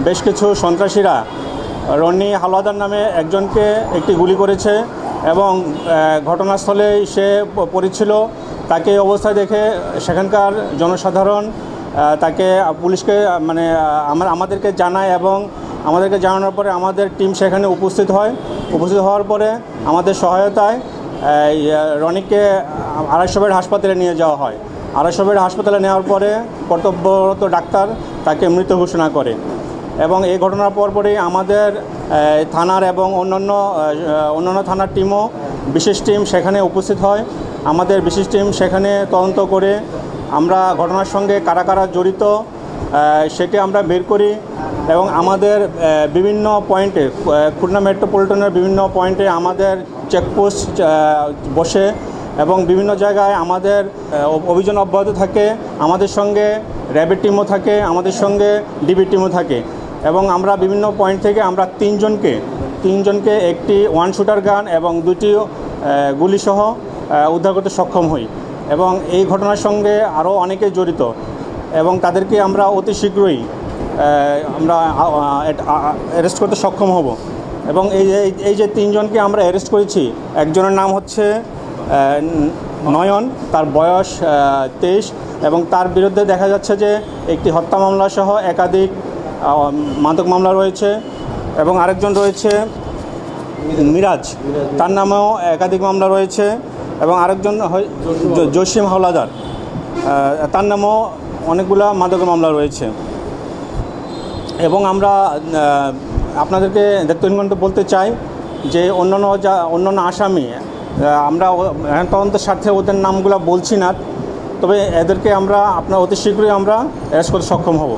বেশ কিছু সন্ত্রাসীরা রনি হাওলাদার নামে একজনকে একটি গুলি করেছে এবং ঘটনাস্থলেই সে পড়েছিল। তাকে অবস্থায় দেখে সেখানকার জনসাধারণ তাকে পুলিশকে আমাদেরকে জানায় এবং আমাদেরকে জানানোর পরে আমাদের টিম সেখানে উপস্থিত হওয়ার পরে আমাদের সহায়তায় রনিকে আড়াইশো বেড হাসপাতালে নিয়ে যাওয়া হয়। 250 বেড হাসপাতালে নেওয়ার পরে কর্তব্যরত ডাক্তার তাকে মৃত ঘোষণা করে এবং এই ঘটনার পরপরই আমাদের থানার এবং অন্যান্য থানার টিমও বিশেষ টিম সেখানে উপস্থিত হয়। আমাদের বিশেষ টিম সেখানে তদন্ত করে আমরা ঘটনার সঙ্গে কারা কারা জড়িত সেটি আমরা বের করি এবং আমাদের বিভিন্ন পয়েন্টে খুলনা মেট্রোপলিটনের বিভিন্ন পয়েন্টে আমাদের চেকপোস্ট বসে এবং বিভিন্ন জায়গায় আমাদের অভিযান অব্যাহত থাকে। আমাদের সঙ্গে র্যাবের টিমও থাকে, আমাদের সঙ্গে ডিবি টিমও থাকে এবং আমরা বিভিন্ন পয়েন্ট থেকে আমরা তিনজনকে একটি 1 শুটার গান এবং 2টি গুলিসহ উদ্ধার করতে সক্ষম হই এবং এই ঘটনার সঙ্গে আরও অনেকে জড়িত এবং তাদেরকে আমরা অতি শীঘ্রই আমরা অ্যারেস্ট করতে সক্ষম হব এবং এই যে 3জনকে আমরা অ্যারেস্ট করেছি, একজনের নাম হচ্ছে নয়ন, তার বয়স 23 এবং তার বিরুদ্ধে দেখা যাচ্ছে যে একটি হত্যা মামলা সহ একাধিক মাদক মামলা রয়েছে এবং আরেকজন রয়েছে মিরাজ, তার নামেও একাধিক মামলা রয়েছে এবং আরেকজন জসিম হাওলাদার, তার নামেও অনেকগুলো মাদকের মামলা রয়েছে এবং আমরা আপনাদেরকে দায়িত্বহীনভাবে বলতে চাই যে অন্যান্য আসামি আমরা তদন্তের স্বার্থে ওদের নামগুলো বলছি না, তবে এদেরকে আমরা অতি শীঘ্রই আমরা অ্যারেস্ট করতে সক্ষম হব।